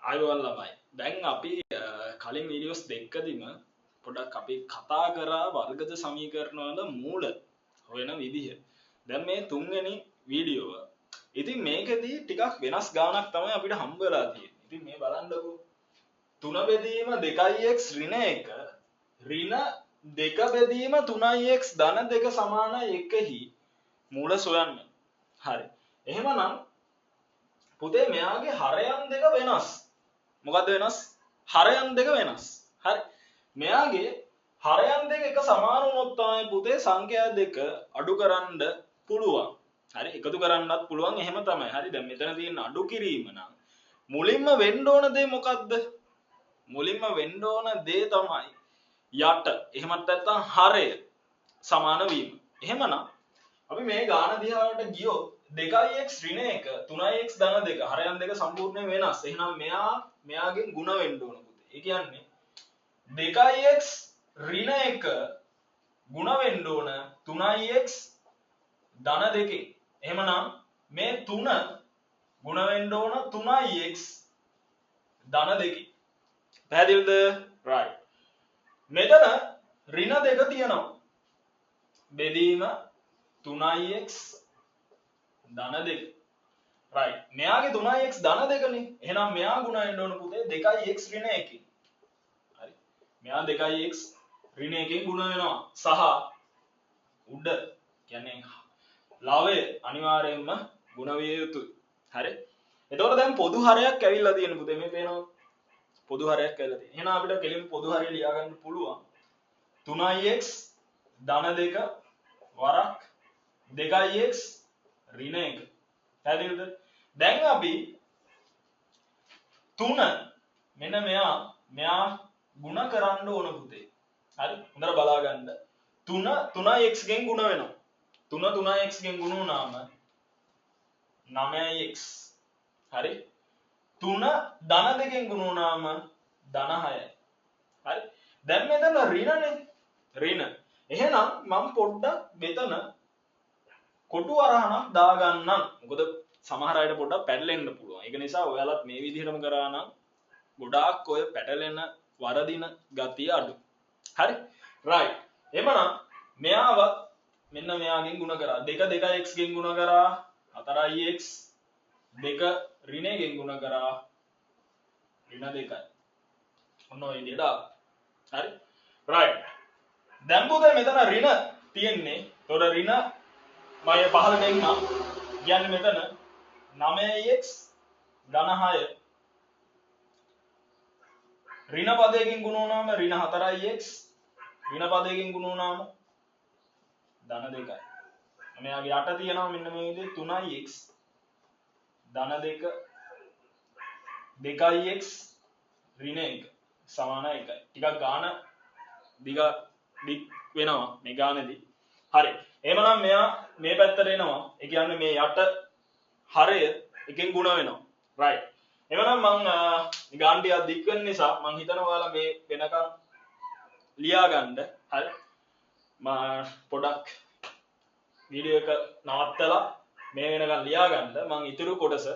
ආයුබෝවන් ළමයි. දැන් අපි කලින් වීඩියෝස් දෙකකදීම පොඩ්ඩක් අපි කතා කරා වර්ගජ සමීකරණ වල මූල හොයන විදිහ. දැන් මේ තුන්වෙනි වීඩියෝව. ඉතින් මේකෙදී ටිකක් වෙනස් ගානක් තමයි අපිට හම්බ වෙලා තියෙන්නේ. ඉතින් මේ බලන්නකෝ. 3 බෙදීම 2x ඍණ 1 ඍණ 2 බෙදීම 3x ධන 2 සමාන 1හි මූල සොයන්න. හරි. එහෙමනම් පුතේ මෙයාගේ හරයන් දෙක වෙනස්. මොකද්ද වෙනස්? හරයන් දෙක වෙනස්. හරි. මෙයාගේ හරයන් දෙක එක සමාන වුණොත් තමයි පුතේ සංඛ්‍යා දෙක අඩු කරන්න පුළුවන්. හරි. එකතු කරන්නත් පුළුවන්. එහෙම තමයි. හරි. දැන් මෙතන තියෙන අඩු කිරීම නම් මුලින්ම වෙන්න ඕන දේ මොකද්ද? මුලින්ම වෙන්න ඕන දේ තමයි යට. එහෙමත් නැත්නම් හරය සමාන වීම. එහෙමනම් අපි මේ ගාන දිහාට ගියොත් 2x ඍණ 1 3x ධන 2 හරයන් දෙක සම්පූර්ණයෙන් වෙනස්. එහෙනම් මෙයාගෙන් ಗುಣ වෙන්න ඕන පුතේ. ඒ කියන්නේ 2x ඍණ 1 ಗುಣ වෙන්න ඕන 3x ධන 2. එහෙමනම් මේ 3 ಗುಣ වෙන්න ඕන 3x ධන 2. පැහැදිලිද? right. මෙතන ඍණ 2 තියෙනවා. බෙදීම 3x ධන 2. right. මෙයාගේ 3x ධන 2නේ. එහෙනම් මෙයා ගුණ වෙන්න ඕන පුතේ 2x ඍණ 1කින්. හරි. මෙයා 2x ඍණ 1කින් ගුණ වෙනවා. සහ උඩ කියන්නේ ලවය අනිවාර්යයෙන්ම ගුණ විය යුතුයි. හරි. එතකොට දැන් පොදු හරයක් ඇවිල්ලා තියෙන පුතේ මේ පේනවා. පොදු හරයක් ඇවිල්ලා තියෙන. එහෙනම් අපිට කෙලින් පොදු හරය ලියා ගන්න පුළුවන්. 3x ධන 2 වරක් 2x ඍණ 1. පැහැදිලිද? දැන් අපි 3 මෙන්න මෙයා ಗುಣ කරන්න ඕන පුතේ. හරි? හොඳට බලා ගන්න. 3x ගෙන් ಗುಣ වෙනවා. 3x ගෙන් ಗುಣ වුණාම 9x. හරි? 3 ධන 2 ගෙන් ಗುಣ වුණාම ධන 6යි. හරි? දැන් මෙතන ඍණනේ. ඍණ. එහෙනම් මම පොඩ්ඩක් මෙතන කොටු වරහණක් දාගන්නම්. මොකද සමහර අයට පොඩ්ඩක් පැටලෙන්න පුළුවන්. ඒක නිසා ඔයාලත් මේ විදිහටම කරා නම් ගොඩාක් ඔය පැටලෙන වරදින ගතිය අඩු. හරි? right. එමනම් මෙයාව මෙන්න මෙයාගෙන් ಗುಣ කරා. 2 2x ගෙන් ಗುಣ කරා. 4x 2 ඍණ ගෙන් ಗುಣ කරා. ඍණ 2යි. ඔන්න ඔය විදිහට ආවා. හරි? right. දැන් පුතේ මෙතන ඍණ තියෙන්නේ. ඒතකොට ඍණ මම පහළට එන්නම්. කියන්නේ මෙතන 9x ධන 6 ඍණ පදයකින් ගුණ වුණාම ඍණ 4x ඍණ පදයකින් ගුණ වුණාම ධන 2යි. මෙයාගේ යට තියෙනවා මෙන්න මේ විදිහේ 3x ධන 2 2x ඍණ 1 සමාන 1යි. ටිකක් ගාන දිග වෙනවා මේ ගානේදී. හරි. එහෙමනම් මෙයා මේ පැත්තට එනවා. ඒ කියන්නේ මේ යට හරය එකෙන් ಗುಣ වෙනවා. right. එහෙමනම් මම ගාන ටික දික් වෙන නිසා මම හිතනවා ඔයාලා මේ වෙනකන් ලියා ගන්න. හරි. මම පොඩක් වීඩියෝ එක නවත්තලා මේ වෙනකන් ලියා ගන්න. මම ඊතුරු කොටස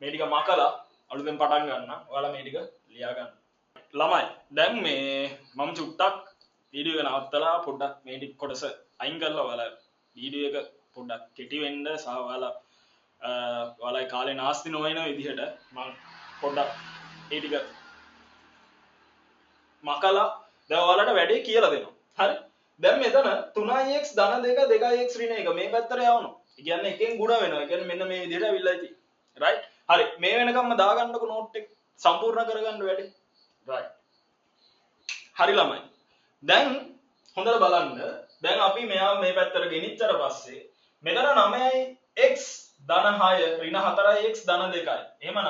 මේ ටික මකලා අලුතෙන් පටන් ගන්නම්. ඔයාලා මේ ටික ලියා ගන්න. ළමයි දැන් මේ මම චුට්ටක් වීඩියෝ එක නවත්තලා පොඩ්ඩක් මේ ටික කොටස අයින් කරලා ඔයාලා වීඩියෝ එක පොඩ්ඩක් කෙටි වෙන්න සහ ඔයාලා කාලේ නාස්ති නොවන විදිහට මම පොඩ්ඩක් ඒ ටික මකලා දැන් ඔයාලට වැඩේ කියලා දෙනවා. හරි? දැන් මෙතන 3x ධන 2 2x ඍණ 1 මේ පැත්තට යවනවා. ඒ කියන්නේ එකෙන් ಗುಣ වෙනවා. ඒ කියන්නේ මෙන්න මේ විදිහට අවිල්ලා ඉති. right? හරි. මේ වෙනකම්ම දාගන්නකො නෝට් එක සම්පූර්ණ කරගන්න වැඩේ. right. හරි ළමයි. දැන් හොඳට බලන්න. දැන් අපි මෙයා මේ පැත්තට ගෙනිච්චට පස්සේ මෙතන 9x ධන 6 ඍණ 4x ධන 2යි. එහෙමනම්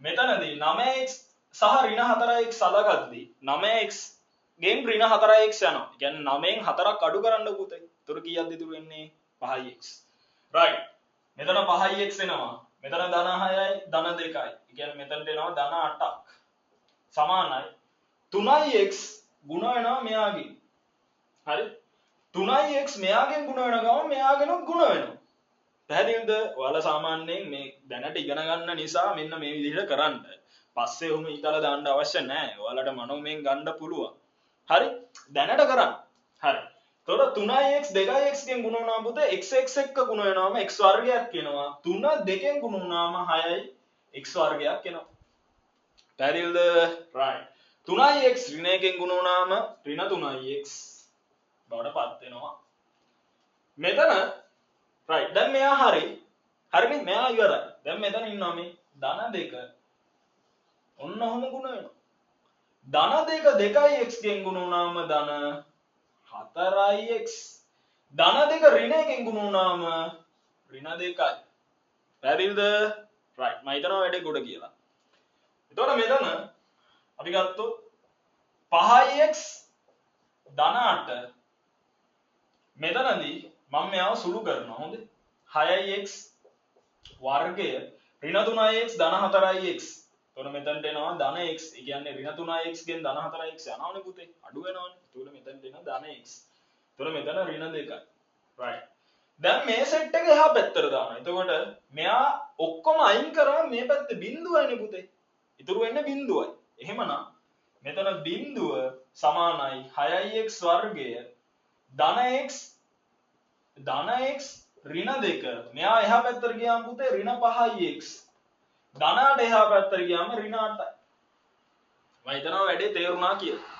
මෙතනදී 9x සහ ඍණ 4x සලකද්දී 9x ගෙන් ඍණ 4x යනවා. ඒ කියන්නේ 9න් 4ක් අඩු කරන්න පුතේ. ඒතර කීයක්ද ඉතුරු වෙන්නේ? 5x. right. මෙතන 5x එනවා. මෙතන ධන 6යි ධන 2යි. ඒ කියන්නේ මෙතනට එනවා ධන 8ක්. සමානයි 3x ගුණ වෙනවා මෙයාගෙන්. හරි? 3x මෙයාගෙන් ගුණ වෙන ගමන් මෙයාගෙනුත් ගුණ වෙනවා. පැහැදිලිද? ඔයාලා සාමාන්‍යයෙන් මේ දැනට ඉගෙන ගන්න නිසා මෙන්න මේ විදිහට කරන්න. පස්සේ උම හිතලා දාන්න අවශ්‍ය නැහැ. ඔයාලට මනෝමයෙන් ගන්න පුළුවන්. හරි? දැනට කරන්න. හරි. එතකොට 3x 2x ගෙන් ගුණ වුණාම පුතේ x එක්ක ගුණ වෙනවාම x වර්ගයක් එනවා. 3 2ෙන් ගුණ වුණාම 6යි x වර්ගයක් එනවා. පැහැදිලිද? right. 3x ඍණ 1කින් ගුණ වුණාම ඍණ 3x බවට පත් වෙනවා. මෙතන right. දැන් මෙයා හරි. හරිනේ? මෙයා ඉවරයි. දැන් මෙතන ඉන්නවා මේ ධන 2. ඔන්න ඔහොම ගුණ වෙනවා. ධන 2 2x ගෙන් ගුණ වුණාම ධන 4x. ධන 2 ඍණ 1කින් ගුණ වුණාම ඍණ 2යි. පැහැදිලිද? right. මම හිතනවා වැඩේ ගොඩ කියලා. එතකොට මෙතන අපි ගත්තොත් 5x ධන 8. මෙතනදී මම මෙයාව සුළු කරනවා. හොඳේ. 6x වර්ගය ඍණ 3x ධන 4x. එතකොට මෙතනට එනවා ධන x. ඒ කියන්නේ ඍණ 3x ගෙන් ධන 4x යනවනේ පුතේ. අඩු වෙනවනේ. එතකොට මෙතනට එන ධන x. එතකොට මෙතන ඍණ 2යි. right. දැන් මේ සෙට් එක එහා පැත්තට දානවා. එතකොට මෙයා ඔක්කොම අයින් කරා මේ පැත්තේ බිඳුවයිනේ පුතේ. ඉතුරු වෙන්නේ බිඳුවයි. එහෙමනම් මෙතන බිඳුව සමානයි 6x වර්ගය ධන x ඍණ 2. මෙයා එහා පැත්තට ගියාම පුතේ ඍණ 5x. ධන 8 එහා පැත්තට ගියාම ඍණ 8යි. මම හිතනවා වැඩේ තේරුණා කියලා.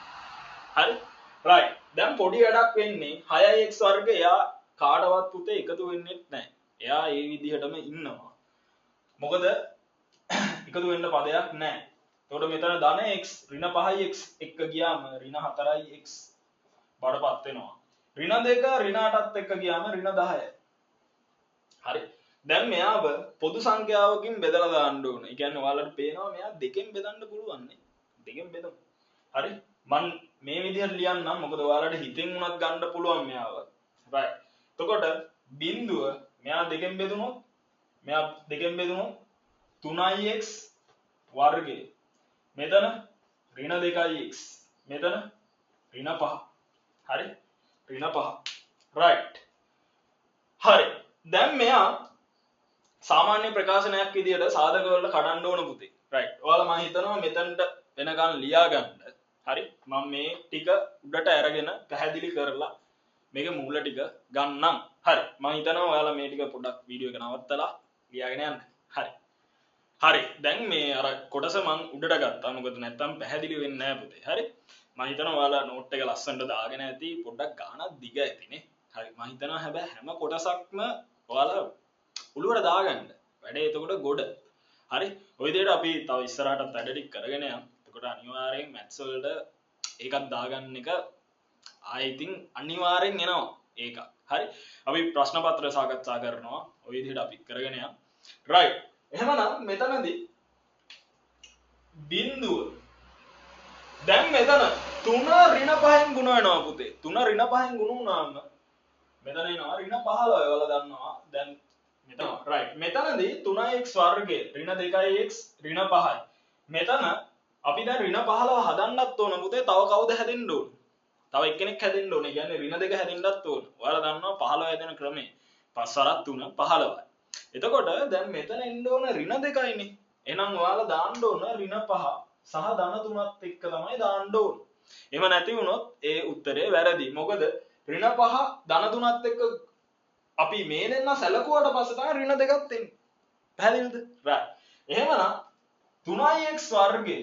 හරි? right. දැන් පොඩි වැඩක් වෙන්නේ 6x වර්ගය එයා කාටවත් පුතේ එකතු වෙන්නේ නැහැ. එයා ඒ විදිහටම ඉන්නවා. මොකද එකතු වෙන්න පදයක් නැහැ. එතකොට මෙතන ධන x ඍණ 5x එක්ක ගියාම ඍණ 4x බඩපත් වෙනවා. ඍණ 2 ඍණ 8ත් එක්ක ගියාම ඍණ 10යි. හරි. දැන් මෙයාව පොදු සංඛ්‍යාවකින් බෙදලා දාන්න ඕන. ඒ කියන්නේ ඔයාලට පේනවා මෙයා දෙකෙන් බෙදන්න පුළුවන් නේ. දෙකෙන් බෙදමු. හරි. මම මේ විදිහට ලියන්නම්. මොකද ඔයාලට හිතෙන් උනත් ගන්න පුළුවන් මෙයාව. right. එතකොට බිඳුව මෙයා දෙකෙන් බෙදුනොත් 3x වර්ගය. මෙතන ඍණ 2x. මෙතන ඍණ 5. හරි? ඍණ 5. right. හරි. දැන් මෙයා සාමාන්‍ය ප්‍රකාශනයක් විදියට සාධක වල කඩන්න ඕන පුතේ. right. ඔයාලා මම හිතනවා මෙතනට වෙනකන් ලියා ගන්න. හරි? මම මේ ටික උඩට අරගෙන පැහැදිලි කරලා මේක මූල ටික ගන්නම්. හරි. මම හිතනවා ඔයාලා මේ ටික පොඩ්ඩක් වීඩියෝ එක නවත්තලා ලියාගෙන යන්න. හරි. හරි. දැන් මේ අර කොටස මම උඩට ගත්තා. මොකද නැත්තම් පැහැදිලි වෙන්නේ නැහැ පුතේ. හරි? මම හිතනවා ඔයාලා නෝට් එක ලස්සනට දාගෙන ඇති. පොඩ්ඩක් ගානක් දිග ඇතිනේ. හරි. මම හිතනවා හැබැයි හැම කොටසක්ම ඔයාලා උළුවට දාගන්න. වැඩේ එතකොට ගොඩ. හරි? ඔය විදිහට අපි තව ඉස්සරහටත් වැඩ ටික කරගෙන යමු. එතකොට අනිවාර්යෙන් මැත්ස් වලට ඒකත් දාගන්න එක ආයි ඉතින් අනිවාර්යෙන් එනවා ඒක. හරි? අපි ප්‍රශ්න පත්‍ර සාකච්ඡා කරනවා. ඔය විදිහට අපි කරගෙන යමු. right. එහෙමනම් මෙතනදී බිඳුව දැන් මෙතන 3 ඍණ 5න් ගුණ වෙනවා පුතේ. 3 ඍණ 5න් ගුණ වුණාම මෙතන එනවා ඍණ 15. ඔයාලා දන්නවා. දැන් මෙතන right. මෙතනදී 3x වර්ගය ඍණ 2x ඍණ 5යි. මෙතන අපි දැන් ඍණ 15 හදන්නත් ඕන පුතේ. තව කවුද හැදෙන්න ඕන? තව එක්කෙනෙක් හැදෙන්න ඕනේ. කියන්නේ ඍණ 2 හැදෙන්නත් ඕන. ඔයාලා දන්නවා 15 හැදෙන ක්‍රමය. 5 වරක් 3 15යි. එතකොට දැන් මෙතන එන්න ඕන ඍණ 2යිනේ. එහෙනම් ඔයාලා දාන්න ඕන ඍණ 5 සහ ධන 3ත් එක්ක තමයි දාන්න ඕන. එහෙම නැති වුණොත් ඒ උත්තරේ වැරදි. මොකද ඍණ 5 ධන 3ත් එක්ක අපි මේ දෙන්න සැලකුවාට පස්සේ තමයි ඍණ 2ක් එන්නේ. පැහැදිලිද? right. එහෙමනම් 3x වර්ගය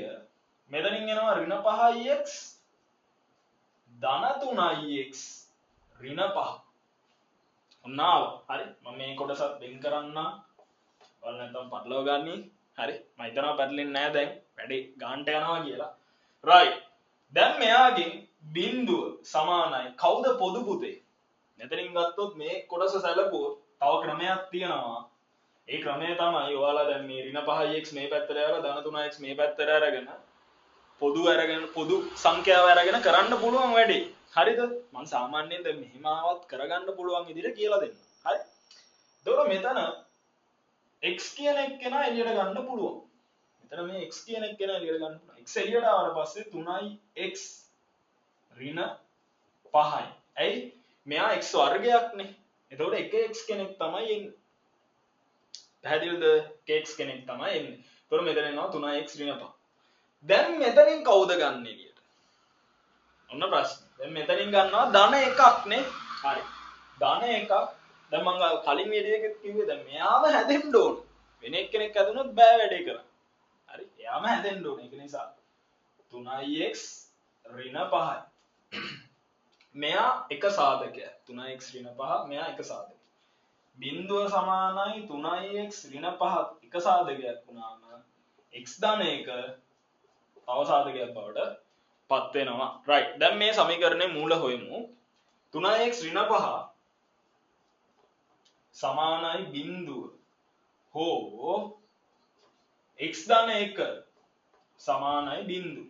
මෙතනින් එනවා ඍණ 5x ධන 3x ඍණ 5. ඔන්න ආවා. හරි? මම මේ කොටසත් වෙන් කරන්නම්. ඔයාලා නැත්තම් පටලව ගන්නි. හරි? මම හිතනවා පැටලෙන්නේ නැහැ දැන්. වැඩේ ගාන්ට යනවා කියලා. right. දැන් මෙයාගෙන් බිඳුව සමානයි. කවුද පොදු පුතේ? මෙතනින් ගත්තොත් මේ කොටස සැලකුවොත් තව ක්‍රමයක් තියෙනවා. ඒ ක්‍රමය තමයි ඔයාලා දැන් මේ ඍණ 5x මේ පැත්තට දාලා ධන 3x මේ පැත්තට අරගෙන පොදු සංඛ්‍යාව අරගෙන කරන්න පුළුවන් වැඩේ. හරිද? මම සාමාන්‍යයෙන් දැන් මෙහෙම ආවත් කරගන්න පුළුවන් විදිහට කියලා දෙන්න. හරි? එතකොට මෙතන x කියන එක්කෙනා එළියට ගන්න පුළුවන්. මෙතන මේ x කියන එක්කෙනා එළියට ගන්න පුළුවන්. x එළියට ආවට පස්සේ 3x ඍණ 5යි. ඇයි? මෙයා x වර්ගයක්නේ. එතකොට එක x කෙනෙක් තමයි එන්නේ. පැහැදිලිද? x කෙනෙක් තමයි එන්නේ. එතකොට මෙතන එනවා 3x ඍණ 5. දැන් මෙතනින් කවුද ගන්න එළියට? ඔන්න ප්‍රශ්නේ. දැන් මෙතනින් ගන්නවා ධන එකක් නේ. හරි. ධන එකක්. දැන් මම කලින් වීඩියෝ එකේ කිව්වේ දැන් මෙයාම හැදෙන්න ඕන. වෙන එක්කෙනෙක් හැදුනොත් බෑ වැඩේ කරන්න. හරි. එයාම හැදෙන්න ඕන. ඒක නිසා 3x ඍණ 5යි. මෙයා එක සාධකයක්. 3x ඍණ 5 මෙයා එක සාධකයක්. බිඳුව සමානයි 3x ඍණ 5 එක සාධකයක් වුණාම x ධන එක තව සාධකයක් බවට පත් වෙනවා. right. දැන් මේ සමීකරණේ මූල හොයමු. 3x ඍණ 5 සමානයි බිඳුව හෝ x ධන එක සමානයි බිඳුව.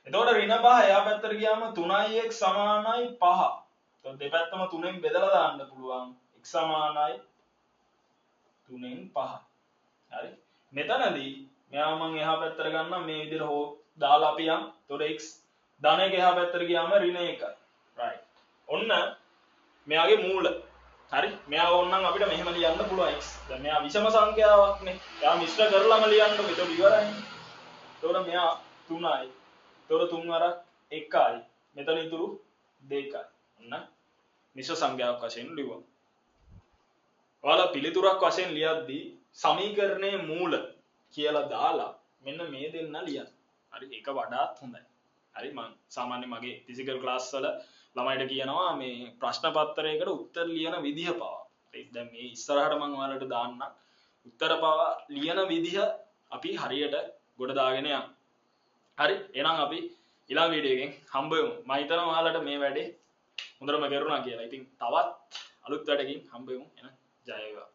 එතකොට ඍණ 5 එහා පැත්තට ගියාම 3x සමානයි 5. එතකොට දෙපැත්තම 3ෙන් බෙදලා දාන්න පුළුවන්. x සමානයි 3ෙන් 5. හරි. මෙතනදී මෙයා මම එහා පැත්තට ගන්නම් මේ විදිහට හෝ දාලා අපි යම්. එතකොට x ධන එක එහා පැත්තට ගියාම ඍණ 1යි. right. ඔන්න මෙයාගේ මූල. හරි. මෙයා ඕනනම් අපිට මෙහෙම ලියන්න පුළුවන් x. දැන් මෙයා විෂම සංඛ්‍යාවක් නේ. එයා මිශ්‍ර කරලාම ලියන්නකො. ඒක ඉවරයි. එතකොට මෙයා 3යි. එතකොට 3 වරක් 1යි. මෙතන ඉතුරු 2යි. ඔන්න මිශ්‍ර සංඛ්‍යාවක් වශයෙන් ලියුවා. ඔයාලා පිළිතුරක් වශයෙන් ලියද්දී සමීකරණයේ මූල කියලා දාලා මෙන්න මේ දෙන්න ලියන්න. හරි. ඒක වඩාත් හොඳයි. හරි. මම සාමාන්‍යයෙන් මගේ ෆිසිකල් ක්ලාස් වල ළමයිට කියනවා මේ ප්‍රශ්න පත්‍රයකට උත්තර ලියන විදිහ පවා. දැන් මේ ඉස්සරහට මම ඔයාලට දාන්නම්. උත්තර පවා ලියන විදිහ අපි හරියට ගොඩ දාගෙන යන්න. හරි. එහෙනම් අපි ඊළඟ වීඩියෝ එකෙන් හම්බ වෙමු. මම හිතනවා ඔයාලට මේ වැඩේ හොඳටම කරුණා කියලා. ඉතින් තවත් අලුත් වැඩකින් හම්බ වෙමු. එහෙනම් ජය වේවා.